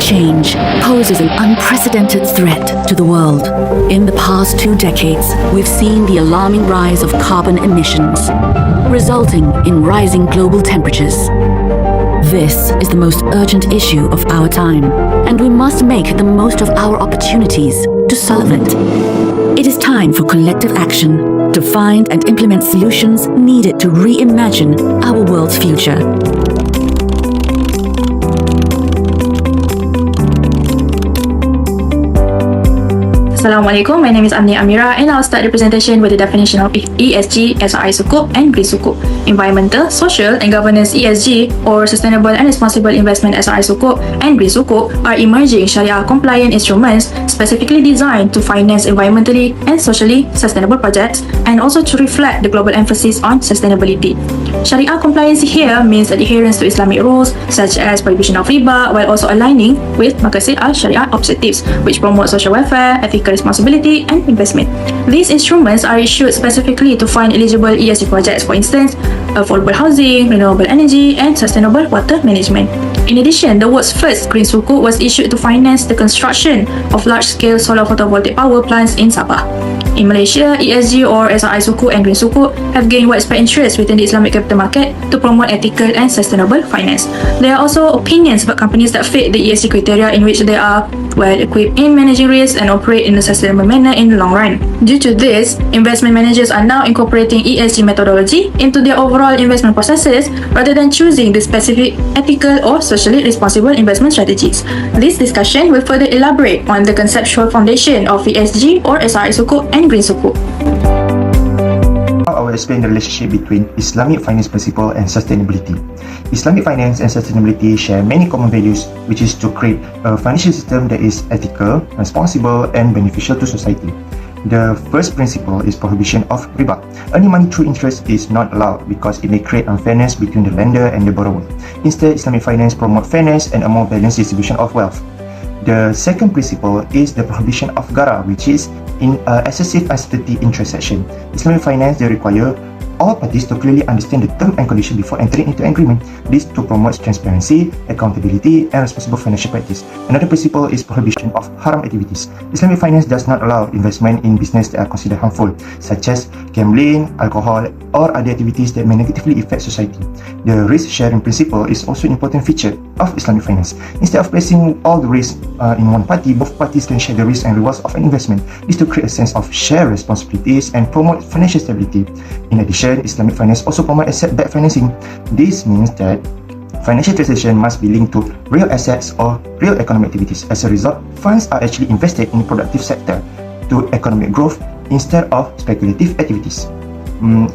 change poses an unprecedented threat to the world. In the past 2 decades, we've seen the alarming rise of carbon emissions, resulting in rising global temperatures. This is the most urgent issue of our time, and we must make the most of our opportunities to solve it. It is time for collective action to find and implement solutions needed to reimagine our world's future. Assalamualaikum, my name is Amni Amira and I'll start the presentation with the definition of ESG, SRI Sukuk and Green Sukuk. Environmental, Social and Governance ESG or Sustainable and Responsible Investment SRI Sukuk and Green Sukuk are emerging Sharia compliant instruments specifically designed to finance environmentally and socially sustainable projects and also to reflect the global emphasis on sustainability. Sharia compliance here means adherence to Islamic rules such as prohibition of riba while also aligning with Maqasid al-Sharia objectives which promote social welfare, ethical responsibility and investment. These instruments are issued specifically to fund eligible ESG projects, for instance, affordable housing, renewable energy and sustainable water management. In addition, the world's first Green Sukuk was issued to finance the construction of large-scale solar photovoltaic power plants in Sabah. In Malaysia, ESG or SRI Sukuk and Green Sukuk have gained widespread interest within the Islamic capital market to promote ethical and sustainable finance. There are also opinions about companies that fit the ESG criteria in which they are well equipped in managing risks and operate in a sustainable manner in the long run. Due to this, investment managers are now incorporating ESG methodology into their overall investment processes rather than choosing the specific ethical or socially responsible investment strategies. This discussion will further elaborate on the conceptual foundation of ESG or SRI Sukuk and Green Sukuk. I will explain the relationship between Islamic finance principle and sustainability. Islamic finance and sustainability share many common values, which is to create a financial system that is ethical, responsible and beneficial to society. The first principle is prohibition of riba. Earning money through interest is not allowed because it may create unfairness between the lender and the borrower. Instead, Islamic finance promotes fairness and a more balanced distribution of wealth. The second principle is the prohibition of gara, which is in excessive uncertainty in transaction. Islamic finance, they require all parties to clearly understand the term and condition before entering into agreement. This to promote transparency, accountability and responsible financial practice. Another principle is prohibition of haram activities. Islamic finance does not allow investment in business that are considered harmful, such as gambling, alcohol or other activities that may negatively affect society. The risk-sharing principle is also an important feature of Islamic finance. Instead of placing all the risk in one party, both parties can share the risk and rewards of an investment. This to create a sense of shared responsibilities and promote financial stability. In addition, Islamic finance also promotes asset-backed financing. This means that financial transaction must be linked to real assets or real economic activities. As a result, funds are actually invested in the productive sector to economic growth instead of speculative activities.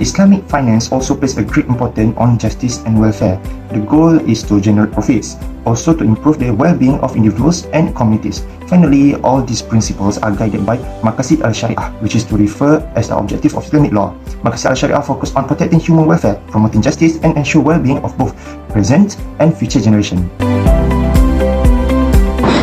Islamic finance also places a great importance on justice and welfare. The goal is to generate profits, also to improve the well-being of individuals and communities. Finally, all these principles are guided by Maqasid al-Shari'ah, which is to refer as the objective of Islamic law. Maqasid al-Shari'ah focus on protecting human welfare, promoting justice and ensure well-being of both present and future generations.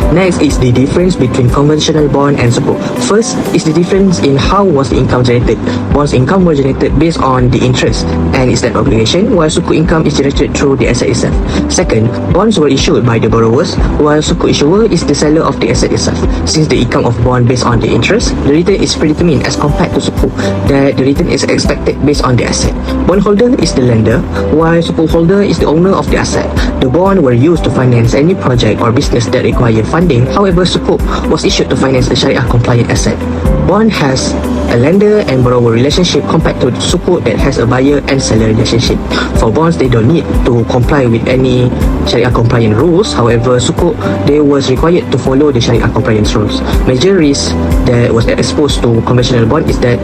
Next is the difference between conventional bond and sukuk. First is the difference in how was the income generated. Bonds income were generated based on the interest and its debt obligation, while sukuk income is generated through the asset itself. Second, bonds were issued by the borrowers, while sukuk issuer is the seller of the asset itself. Since the income of bond based on the interest, the return is predetermined as compared to sukuk, that the return is expected based on the asset. Bondholder is the lender, while sukuk holder is the owner of the asset. The bond were used to finance any project or business that require funding. However, sukuk was issued to finance a Sharia-compliant asset. Bond has a lender and borrower relationship compared to sukuk that has a buyer and seller relationship. For bonds, they don't need to comply with any Sharia-compliant rules. However, sukuk, they was required to follow the Sharia-compliance rules. Major risk that was exposed to conventional bond is that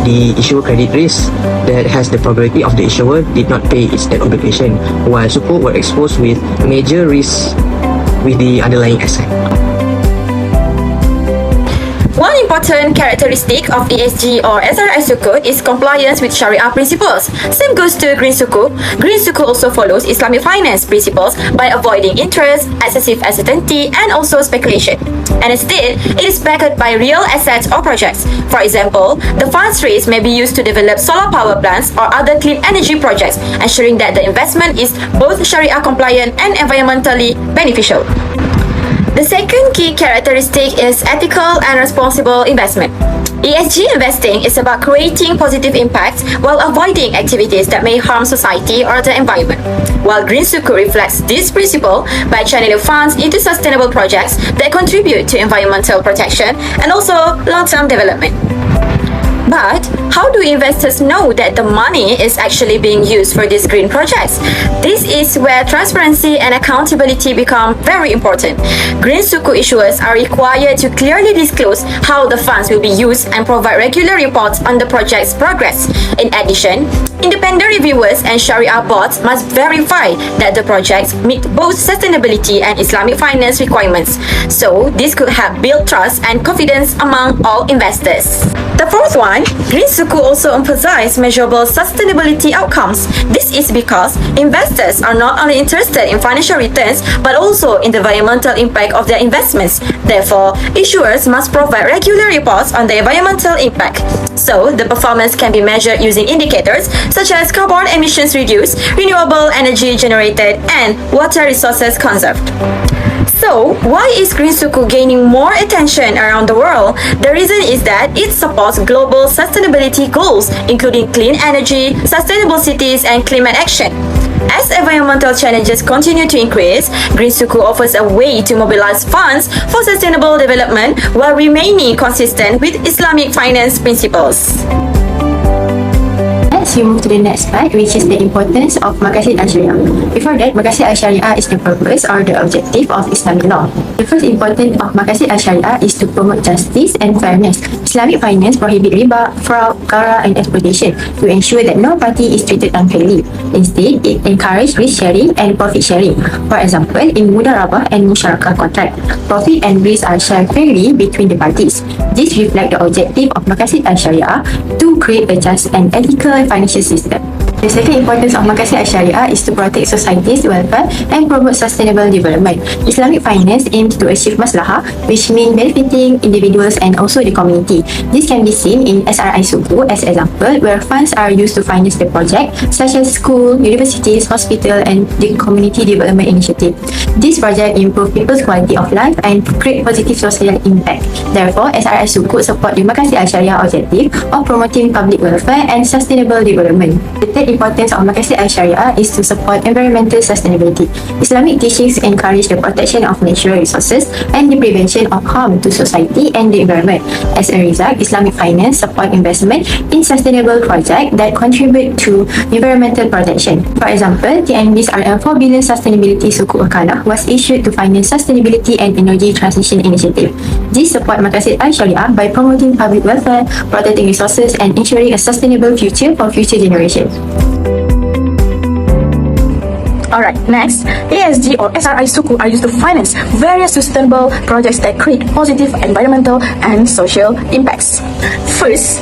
the issuer credit risk that has the probability of the issuer did not pay its debt obligation, while sukuk were exposed with major risks with the underlying asset. One important characteristic of ESG or SRI Sukuk is compliance with Sharia principles. Same goes to Green Sukuk. Green Sukuk also follows Islamic finance principles by avoiding interest, excessive uncertainty, and also speculation. And instead, it is backed by real assets or projects. For example, the funds raised may be used to develop solar power plants or other clean energy projects, ensuring that the investment is both Sharia compliant and environmentally beneficial. The second key characteristic is ethical and responsible investment. ESG investing is about creating positive impacts while avoiding activities that may harm society or the environment. While Green Sukuk reflects this principle by channeling funds into sustainable projects that contribute to environmental protection and also long-term development. But how do investors know that the money is actually being used for these green projects? This is where transparency and accountability become very important. Green Sukuk issuers are required to clearly disclose how the funds will be used and provide regular reports on the project's progress. In addition, independent reviewers and Sharia boards must verify that the projects meet both sustainability and Islamic finance requirements. So this could help build trust and confidence among all investors. The fourth one, Green Sukuk also emphasizes measurable sustainability outcomes. This is because investors are not only interested in financial returns but also in the environmental impact of their investments. Therefore, issuers must provide regular reports on the environmental impact. So, the performance can be measured using indicators such as carbon emissions reduced, renewable energy generated, and water resources conserved. So, why is Green Sukuk gaining more attention around the world? The reason is that it supports global sustainability goals, including clean energy, sustainable cities, and climate action. As environmental challenges continue to increase, Green Sukuk offers a way to mobilize funds for sustainable development while remaining consistent with Islamic finance principles. Let's move to the next part, which is the importance of Maqasid al-Sharia. Before that, Maqasid al-Sharia is the purpose or the objective of Islamic law. The first importance of Maqasid al-Sharia is to promote justice and fairness. Islamic finance prohibits riba, fraud, ghara, and exploitation to ensure that no party is treated unfairly. Instead, it encourages risk sharing and profit sharing. For example, in mudarabah and musyarakah contract, profit and risk are shared fairly between the parties. This reflects the objective of Maqasid al-Sharia to create a just and ethical financial system. The second importance of Maqasid al-Sharia is to protect society's welfare and promote sustainable development. Islamic finance aims to achieve maslahah, which means benefiting individuals and also the community. This can be seen in SRI Sukuk as example, where funds are used to finance the project, such as school, universities, hospital, and the community development initiative. This project improve people's quality of life and create positive social impact. Therefore, SRI Sukuk support the Maqasid al-Sharia objective of promoting public welfare and sustainable development. The third importance of Maqasid al-Sharia is to support environmental sustainability. Islamic teachings encourage the protection of natural resources and the prevention of harm to society and the environment. As a result, Islamic finance support investment in sustainable projects that contribute to environmental protection. For example, TNB's RM 4 billion Sustainability Sukuk Wakalah was issued to finance sustainability and energy transition initiative. This support Maqasid al-Sharia by promoting public welfare, protecting resources, and ensuring a sustainable future for future generations. Alright, next, ESG or SRI Sukuk are used to finance various sustainable projects that create positive environmental and social impacts. First,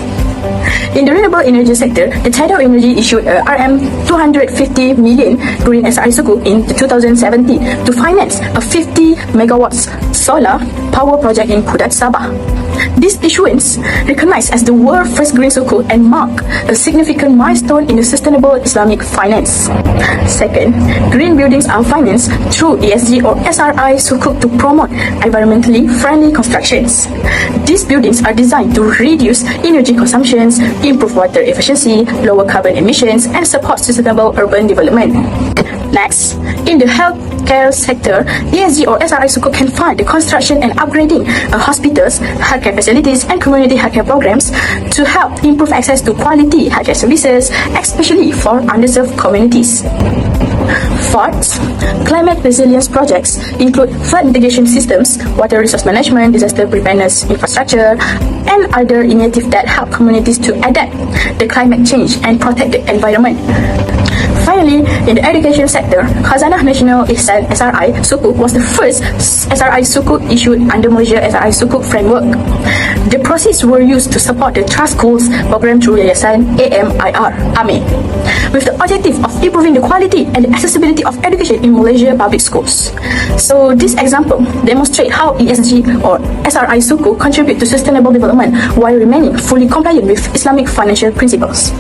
in the renewable energy sector, the tidal energy issued a RM 250 million green SRI Sukuk in 2017 to finance a 50 megawatts solar power project in Kudat, Sabah. This issuance, recognized as the world's first green sukuk, and mark a significant milestone in the sustainable Islamic finance. Second, green buildings are financed through ESG or SRI sukuk to promote environmentally friendly constructions. These buildings are designed to reduce energy consumptions, improve water efficiency, lower carbon emissions, and support sustainable urban development. Next, in the healthcare sector, ESG or SRI sukuk can fund the construction and upgrading of hospitals, healthcare facilities, and community healthcare programs to help improve access to quality healthcare services, especially for underserved communities. Fourth, climate resilience projects include flood mitigation systems, water resource management, disaster preparedness infrastructure, and other initiatives that help communities to adapt to climate change and protect the environment. Finally, in the education sector, Khazanah Nasional Ihsan SRI Sukuk was the first SRI Sukuk issued under Malaysia SRI Sukuk framework. The proceeds were used to support the Trust Goals program through Yayasan AMIR, with the objective of improving the quality and the accessibility of education in Malaysia public schools. So this example demonstrates how ESG or SRI Sukuk contribute to sustainable development while remaining fully compliant with Islamic financial principles.